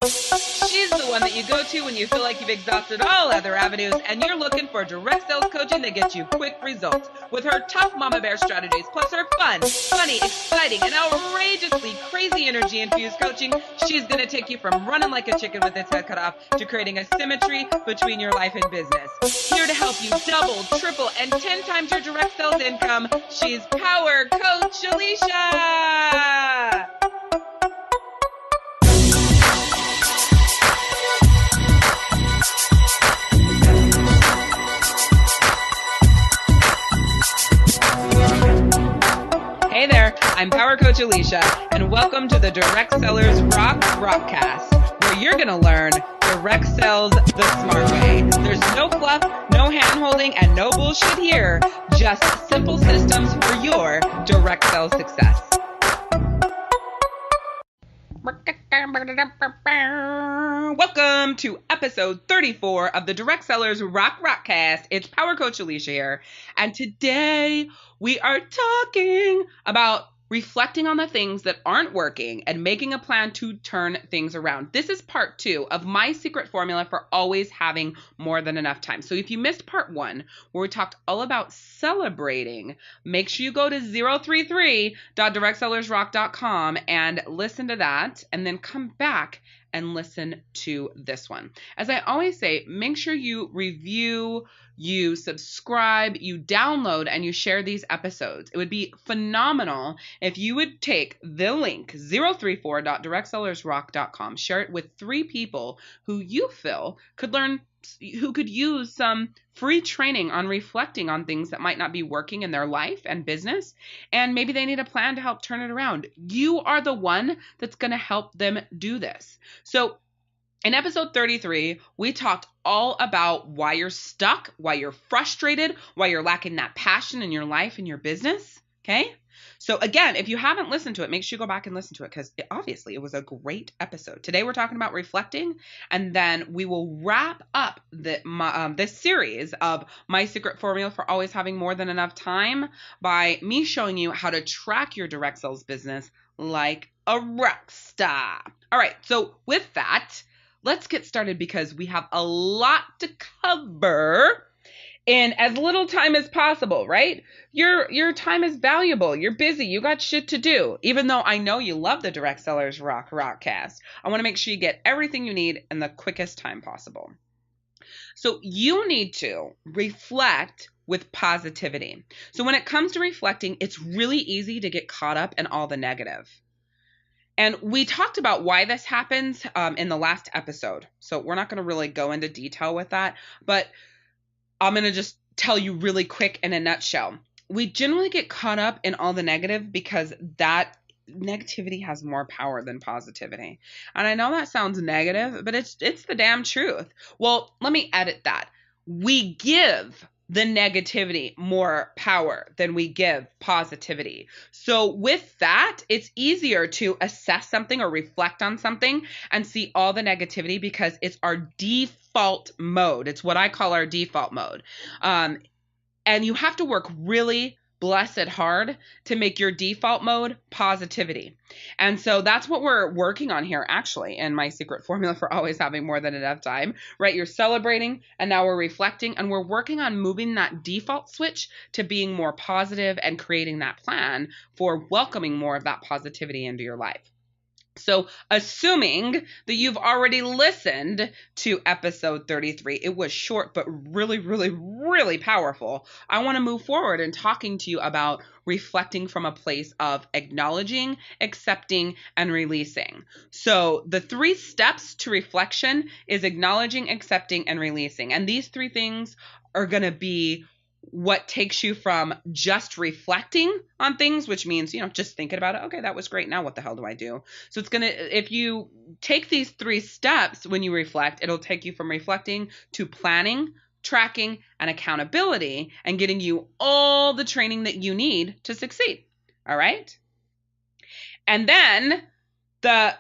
She's the one that you go to when you feel like you've exhausted all other avenues and you're looking for direct sales coaching that gets you quick results. With her tough mama bear strategies, plus her fun, funny, exciting, and outrageously crazy energy infused coaching, she's going to take you from running like a chicken with its head cut off to creating a symmetry between your life and business. Here to help you double, triple, and 10 times your direct sales income, she's Power Coach Alishia. Hey there, I'm Power Coach Alishia, and welcome to the Direct Sellers Rockcast, where you're going to learn direct sales the smart way. There's no fluff, no hand-holding, and no bullshit here, just simple systems for your direct sales success. Welcome to episode 34 of the Direct Sellers Rockcast. It's Power Coach Alishia here, and today we are talking about reflecting on the things that aren't working and making a plan to turn things around. This is part 2 of my secret formula for always having more than enough time. So if you missed part 1, where we talked all about celebrating, make sure you go to 033.directsellersrock.com and listen to that, and then come back and listen to this one. As I always say, make sure you review, you subscribe, you download, and you share these episodes. It would be phenomenal if you would take the link 034.directsellersrock.com, share it with 3 people who you feel could learn, who could use some free training on reflecting on things that might not be working in their life and business, and maybe they need a plan to help turn it around. You are the one that's going to help them do this. So in episode 33, we talked all about why you're stuck, why you're frustrated, why you're lacking that passion in your life and your business. Okay? So again, if you haven't listened to it, make sure you go back and listen to it, because obviously it was a great episode. Today we're talking about reflecting, and then we will wrap up this series of my secret formula for always having more than enough time by me showing you how to track your direct sales business like a rock star. All right, so with that, let's get started because we have a lot to cover in as little time as possible, right? Your time is valuable. You're busy. You got shit to do. Even though I know you love the Direct Sellers Rockcast, I want to make sure you get everything you need in the quickest time possible. So you need to reflect with positivity. So when it comes to reflecting, it's really easy to get caught up in all the negative. And we talked about why this happens in the last episode. So we're not going to really go into detail with that, but I'm going to just tell you really quick in a nutshell. We generally get caught up in all the negative because that negativity has more power than positivity. And I know that sounds negative, but it's the damn truth. Well, let me edit that. We give the negativity more power than we give positivity. So with that, it's easier to assess something or reflect on something and see all the negativity because it's our default mode. It's what I call our default mode. And you have to work really blessed hard to make your default mode positivity. And so that's what we're working on here, actually, in my secret formula for always having more than enough time, right? You're celebrating, and now we're reflecting, and we're working on moving that default switch to being more positive and creating that plan for welcoming more of that positivity into your life. So assuming that you've already listened to episode 33, it was short, but really, really, really powerful. I want to move forward in talking to you about reflecting from a place of acknowledging, accepting, and releasing. So the 3 steps to reflection is acknowledging, accepting, and releasing. And these 3 things are going to be what takes you from just reflecting on things, which means, just thinking about it. Okay, that was great. Now what the hell do I do? So if you take these 3 steps when you reflect, it'll take you from reflecting to planning, tracking, and accountability, and getting you all the training that you need to succeed. All right. And then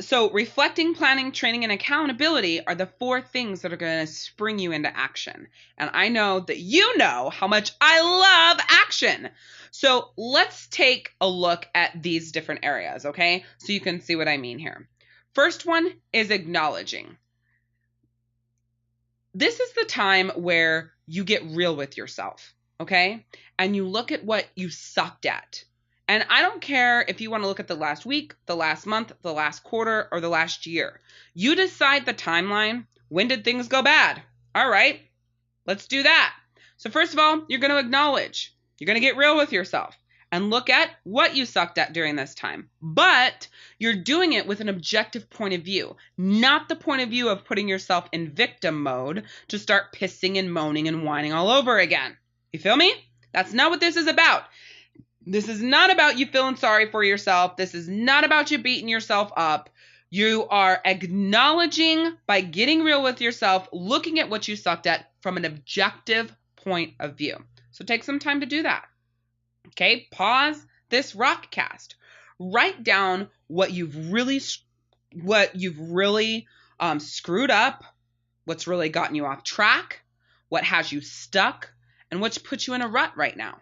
so reflecting, planning, training, and accountability are the 4 things that are going to spring you into action. And I know that you know how much I love action. So let's take a look at these different areas, okay? So you can see what I mean here. First one is acknowledging. This is the time where you get real with yourself, okay? And you look at what you sucked at. And I don't care if you want to look at the last week, the last month, the last quarter, or the last year. You decide the timeline. When did things go bad? All right, let's do that. So first of all, you're going to acknowledge. You're going to get real with yourself and look at what you sucked at during this time. But you're doing it with an objective point of view, not the point of view of putting yourself in victim mode to start pissing and moaning and whining all over again. You feel me? That's not what this is about. This is not about you feeling sorry for yourself. This is not about you beating yourself up. You are acknowledging by getting real with yourself, looking at what you sucked at from an objective point of view. So take some time to do that. Okay, pause this rock cast. Write down what you've really screwed up, what's really gotten you off track, what has you stuck, and what's put you in a rut right now.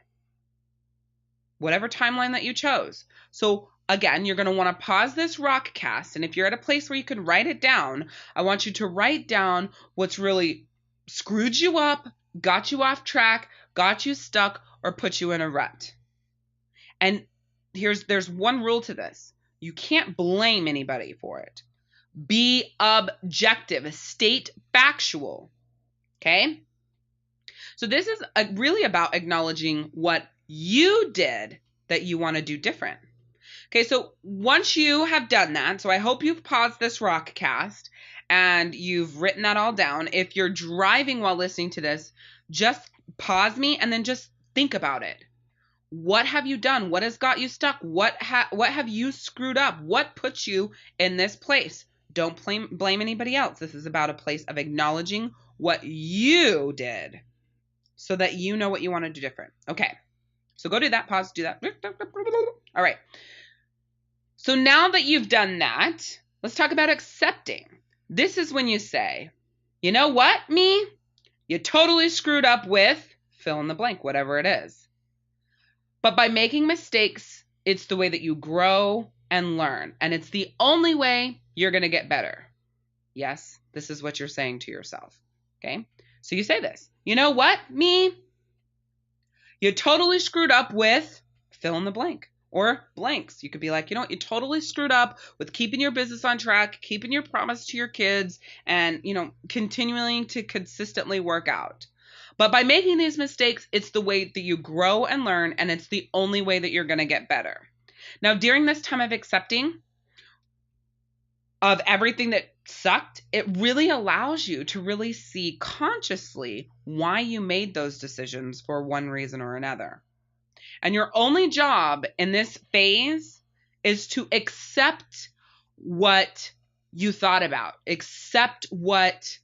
Whatever timeline that you chose. So again, you're going to want to pause this rock cast, and if you're at a place where you can write it down, I want you to write down what's really screwed you up, got you off track, got you stuck, or put you in a rut. And there's one rule to this. You can't blame anybody for it. Be objective. State factual. Okay? So this is really about acknowledging what you did that you want to do different. Okay, so once you have done that, so I hope you've paused this rock cast and you've written that all down. If you're driving while listening to this, just pause me and then just think about it. What have you done? What has got you stuck? What have you screwed up? What puts you in this place? Don't blame anybody else. This is about a place of acknowledging what you did so that you know what you want to do different. Okay, so go do that. Pause, do that. All right. So now that you've done that, let's talk about accepting. This is when you say, you know what, me? You totally screwed up with fill in the blank, whatever it is. But by making mistakes, it's the way that you grow and learn. And it's the only way you're going to get better. Yes, this is what you're saying to yourself. Okay? So you say this. You know what, me? You totally screwed up with fill in the blank. Or blanks. You could be like, you know what, you totally screwed up with keeping your business on track, keeping your promise to your kids, and, continuing to consistently work out. But by making these mistakes, it's the way that you grow and learn, and it's the only way that you're going to get better. Now, during this time of accepting of everything that sucked, it really allows you to really see consciously why you made those decisions for one reason or another. And your only job in this phase is to accept what you thought about, accept what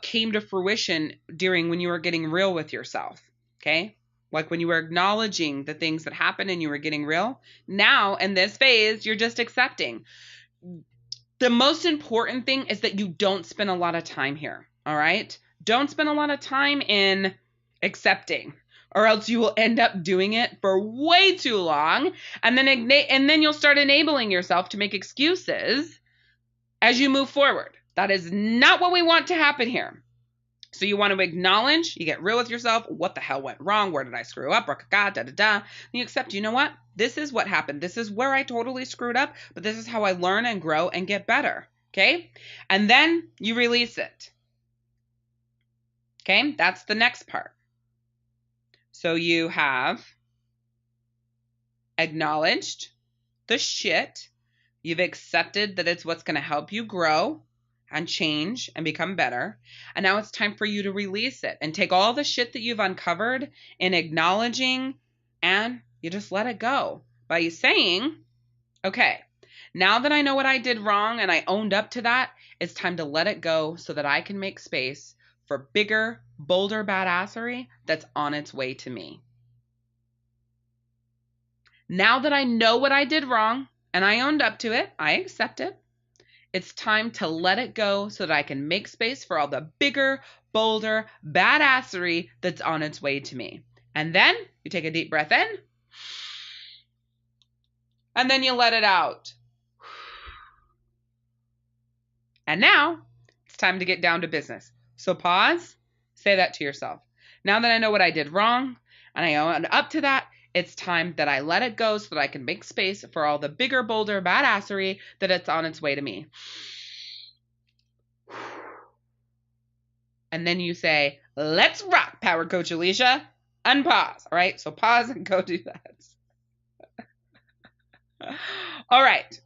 came to fruition during when you were getting real with yourself. Okay? Like when you were acknowledging the things that happened and you were getting real. Now in this phase, you're just accepting. The most important thing is that you don't spend a lot of time here. All right? Don't spend a lot of time in accepting, or else you will end up doing it for way too long, and then you'll start enabling yourself to make excuses as you move forward. That is not what we want to happen here. So you want to acknowledge, you get real with yourself. What the hell went wrong? Where did I screw up? And you accept, you know what? This is what happened. This is where I totally screwed up, but this is how I learn and grow and get better. Okay? And then you release it. Okay? That's the next part. So you have acknowledged the shit. You've accepted that it's what's going to help you grow and change and become better. And now it's time for you to release it and take all the shit that you've uncovered in acknowledging, and you just let it go by saying, okay, now that I know what I did wrong and I owned up to that, it's time to let it go so that I can make space for bigger, bolder badassery that's on its way to me. Now that I know what I did wrong and I owned up to it, I accept it. It's time to let it go so that I can make space for all the bigger, bolder badassery that's on its way to me. And then you take a deep breath in, and then you let it out. And now it's time to get down to business. So pause, say that to yourself. Now that I know what I did wrong and I own up to that, it's time that I let it go so that I can make space for all the bigger, bolder badassery that it's on its way to me. And then you say, let's rock, Power Coach Alishia. Unpause. All right. So pause and go do that. All right.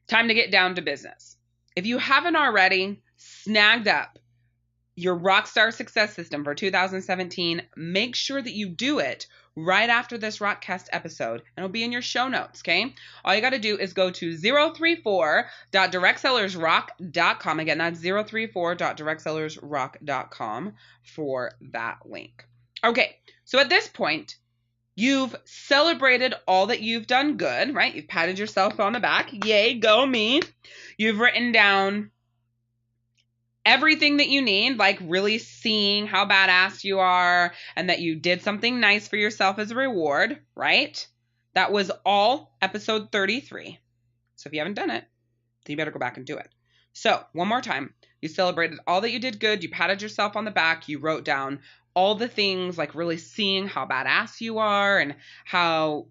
Time to get down to business. If you haven't already snagged up your Rockstar Success System for 2017, make sure that you do it right after this Rockcast episode, and it'll be in your show notes, okay? All you got to do is go to 034.directsellersrock.com. Again, that's 034.directsellersrock.com for that link. Okay, so at this point, you've celebrated all that you've done good, right? You've patted yourself on the back. Yay, go me. You've written down everything that you need, like really seeing how badass you are and that you did something nice for yourself as a reward, right? That was all episode 33. So if you haven't done it, then you better go back and do it. So one more time, you celebrated all that you did good. You patted yourself on the back. You wrote down all the things, like really seeing how badass you are and how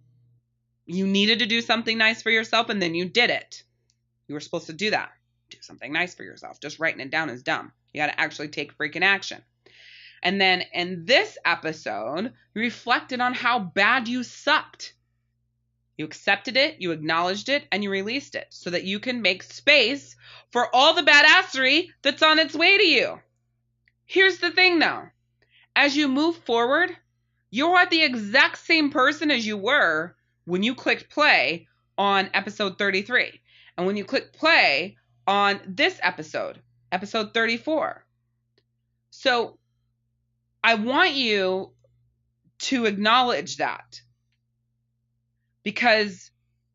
you needed to do something nice for yourself, and then you did it. You were supposed to do that. Do something nice for yourself. Just writing it down is dumb. You got to actually take freaking action. And then in this episode, you reflected on how bad you sucked. You accepted it, you acknowledged it, and you released it so that you can make space for all the badassery that's on its way to you. Here's the thing though. As you move forward, you're the exact same person as you were when you clicked play on episode 33. And when you clicked play on this episode 34. So I want you to acknowledge that, because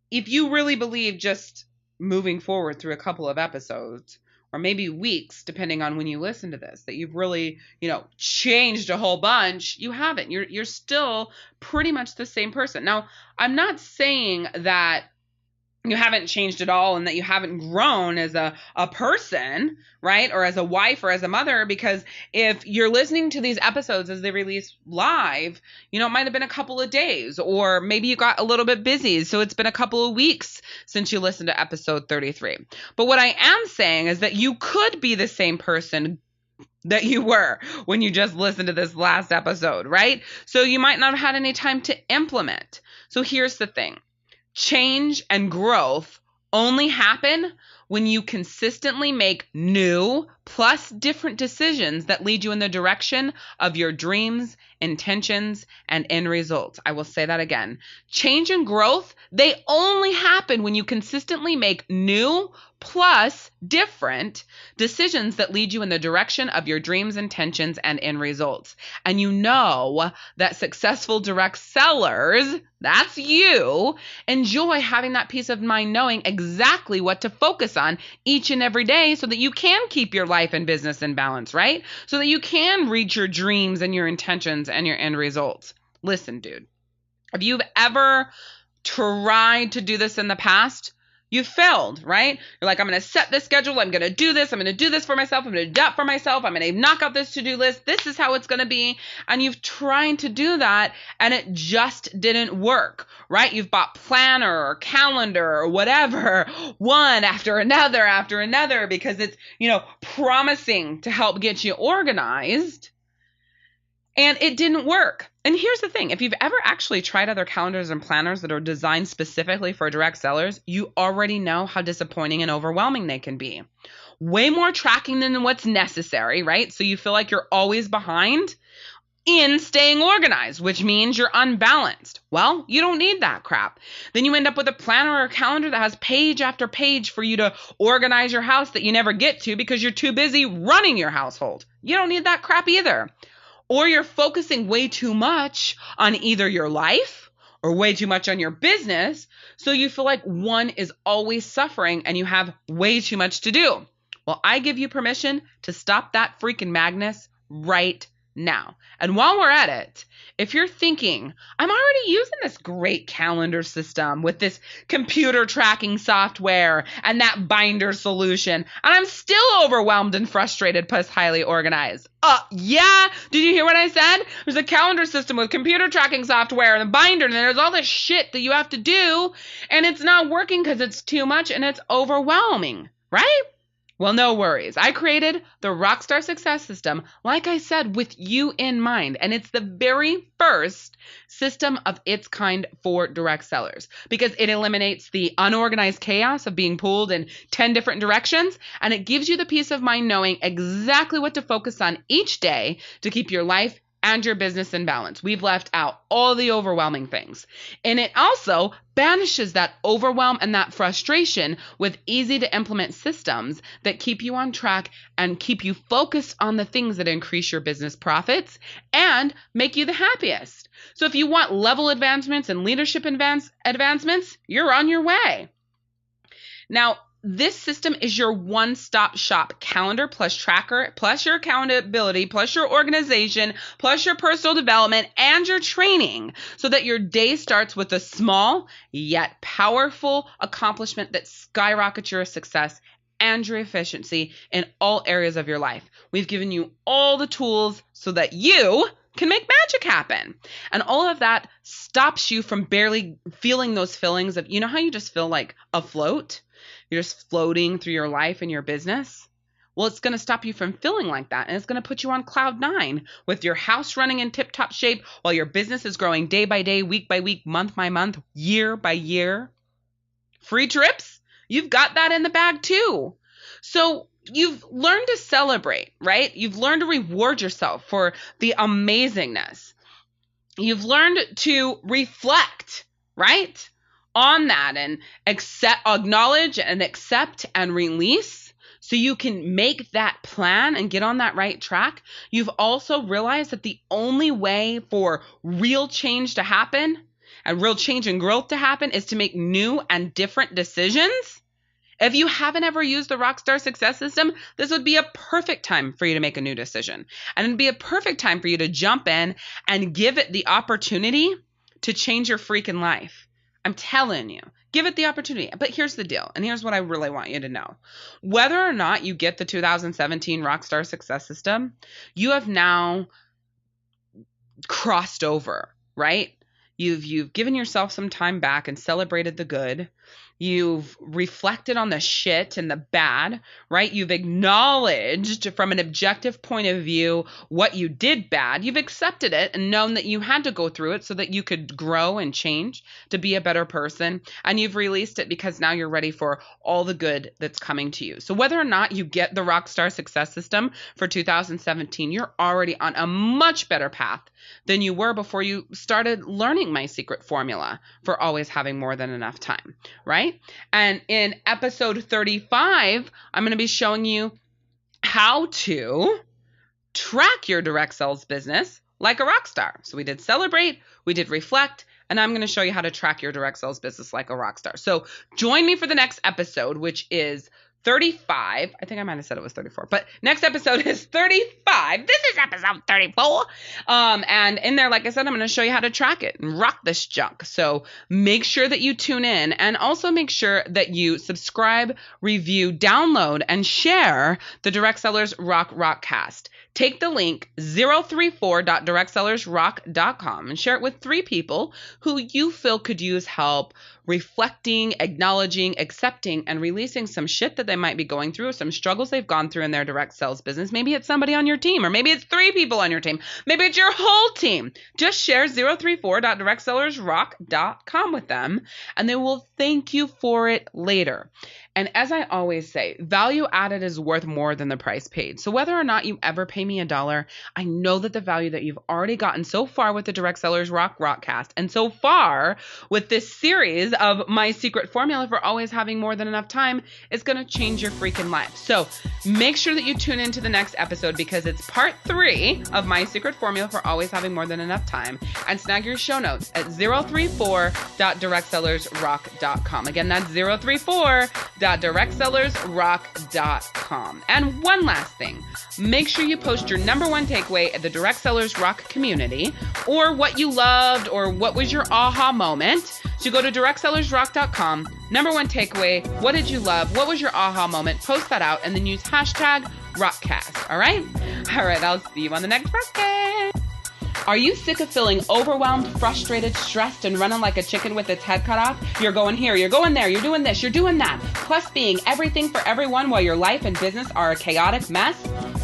if you really believe just moving forward through a couple of episodes, or maybe weeks, depending on when you listen to this, that you've really, changed a whole bunch, you haven't. You're still pretty much the same person. Now, I'm not saying that you haven't changed at all and that you haven't grown as a person, right? Or as a wife or as a mother, because if you're listening to these episodes as they release live, it might have been a couple of days, or maybe you got a little bit busy. So it's been a couple of weeks since you listened to episode 33. But what I am saying is that you could be the same person that you were when you just listened to this last episode, right? So you might not have had any time to implement. So here's the thing. Change and growth only happen when you consistently make new plus different decisions that lead you in the direction of your dreams, intentions, and end results. I will say that again. Change and growth, they only happen when you consistently make new plus different decisions that lead you in the direction of your dreams, intentions, and end results. And you know that successful direct sellers, that's you, enjoy having that peace of mind knowing exactly what to focus on each and every day so that you can keep your life and business in balance, right? So that you can reach your dreams and your intentions and your end results. Listen, dude, if you've ever tried to do this in the past, you failed, right? You're like, I'm going to set this schedule. I'm going to do this. I'm going to do this for myself. I'm going to do that for myself. I'm going to knock out this to-do list. This is how it's going to be. And you've tried to do that and it just didn't work, right? You've bought planner or calendar or whatever, one after another, because it's, promising to help get you organized. And it didn't work. And here's the thing. If you've ever actually tried other calendars and planners that are designed specifically for direct sellers, you already know how disappointing and overwhelming they can be. Way more tracking than what's necessary, right? So you feel like you're always behind in staying organized, which means you're unbalanced. Well, you don't need that crap. Then you end up with a planner or a calendar that has page after page for you to organize your house that you never get to because you're too busy running your household. You don't need that crap either. Or you're focusing way too much on either your life or way too much on your business, so you feel like one is always suffering and you have way too much to do. Well, I give you permission to stop that freaking madness right now. And while we're at it, if you're thinking, I'm already using this great calendar system with this computer tracking software and that binder solution, and I'm still overwhelmed and frustrated plus highly organized. Yeah. Did you hear what I said? There's a calendar system with computer tracking software and a binder, and there's all this shit that you have to do, and it's not working because it's too much and it's overwhelming, right? Well, no worries. I created the Rockstar Success System, like I said, with you in mind. And it's the very first system of its kind for direct sellers because it eliminates the unorganized chaos of being pulled in 10 different directions. And it gives you the peace of mind knowing exactly what to focus on each day to keep your life and your business in balance. We've left out all the overwhelming things. And it also banishes that overwhelm and that frustration with easy to implement systems that keep you on track and keep you focused on the things that increase your business profits and make you the happiest. So if you want level advancements and leadership advancements, you're on your way. Now, this system is your one-stop shop calendar plus tracker, plus your accountability, plus your organization, plus your personal development and your training so that your day starts with a small yet powerful accomplishment that skyrockets your success and your efficiency in all areas of your life. We've given you all the tools so that you can make magic happen. And all of that stops you from barely feeling those feelings of, you know how you just feel like afloat? You're just floating through your life and your business. Well, it's going to stop you from feeling like that. And it's going to put you on cloud 9 with your house running in tip-top shape while your business is growing day by day, week by week, month by month, year by year. Free trips? You've got that in the bag too. So you've learned to celebrate, right? You've learned to reward yourself for the amazingness. You've learned to reflect, right? On that and acknowledge and accept and release so you can make that plan and get on that right track. You've also realized that the only way for real change to happen and real change and growth to happen is to make new and different decisions. If you haven't ever used the Rockstar Success System, this would be a perfect time for you to make a new decision. And it'd be a perfect time for you to jump in and give it the opportunity to change your freaking life. I'm telling you, give it the opportunity. But here's the deal, and here's what I really want you to know. Whether or not you get the 2017 Rockstar Success System, you have now crossed over, right? You've given yourself some time back and celebrated the good. You've reflected on the shit and the bad, right? You've acknowledged from an objective point of view what you did bad. You've accepted it and known that you had to go through it so that you could grow and change to be a better person. And you've released it because now you're ready for all the good that's coming to you. So whether or not you get the Rockstar Success System for 2017, you're already on a much better path than you were before you started learning my secret formula for always having more than enough time, right? And in episode 35, I'm going to be showing you how to track your direct sales business like a rock star. So we did celebrate, we did reflect, and I'm going to show you how to track your direct sales business like a rock star. So join me for the next episode, which is 35. I think I might have said it was 34, but next episode is 35. This is episode 34. And in there, like I said, I'm going to show you how to track it and rock this junk. So make sure that you tune in and also make sure that you subscribe, review, download, and share the Direct Sellers Rockcast. Take the link 034.directsellersrock.com and share it with 3 people who you feel could use help reflecting, acknowledging, accepting, and releasing some shit that they might be going through, some struggles they've gone through in their direct sales business. Maybe it's somebody on your team, or maybe it's 3 people on your team. Maybe it's your whole team. Just share 034.directsellersrock.com with them, and they will thank you for it later. And as I always say, value added is worth more than the price paid. So whether or not you ever pay me $1, I know that the value that you've already gotten so far with the Direct Sellers Rockcast, and so far with this series of my secret formula for always having more than enough time, is going to change your freaking life. So Make sure that you tune into the next episode because it's part 3 of my secret formula for always having more than enough time. And snag your show notes at 034.directsellersrock.com. Again, that's 034.directsellersrock.com. And one last thing, make sure you post your number one takeaway at the Direct Sellers Rock community, or what you loved, or what was your aha moment. So go to directsellersrock.com, number one takeaway, what did you love, what was your aha moment, post that out, and then use hashtag Rockcast, all right? All right, I'll see you on the next Rockcast. Are you sick of feeling overwhelmed, frustrated, stressed, and running like a chicken with its head cut off? You're going here, you're going there, you're doing this, you're doing that, plus being everything for everyone while your life and business are a chaotic mess?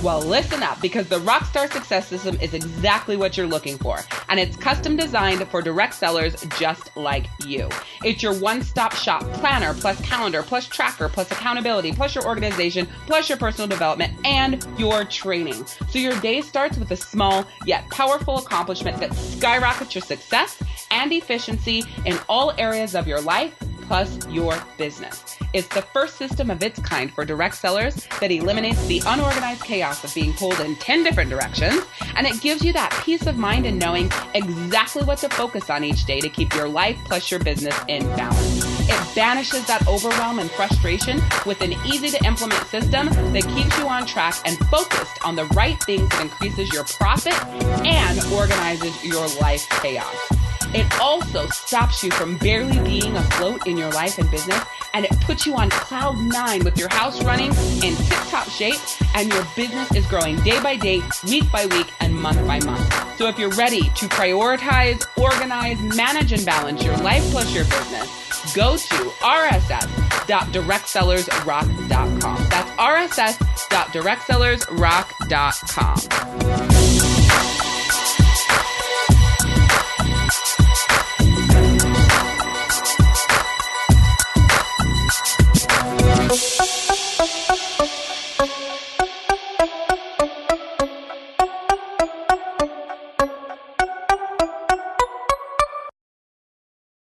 Well, listen up, because the Rockstar Success System is exactly what you're looking for, and it's custom designed for direct sellers just like you. It's your one-stop shop planner, plus calendar, plus tracker, plus accountability, plus your organization, plus your personal development, and your training. So your day starts with a small yet powerful accomplishment that skyrockets your success and efficiency in all areas of your life, plus your business. It's the first system of its kind for direct sellers that eliminates the unorganized chaos of being pulled in 10 different directions, and it gives you that peace of mind in knowing exactly what to focus on each day to keep your life plus your business in balance. It banishes that overwhelm and frustration with an easy-to-implement system that keeps you on track and focused on the right things that increases your profit and organizes your life chaos. It also stops you from barely being afloat in your life and business, and it puts you on cloud 9 with your house running in tip-top shape and your business is growing day by day, week by week, and month by month. So if you're ready to prioritize, organize, manage, and balance your life plus your business, go to rss.directsellersrock.com. That's rss.directsellersrock.com.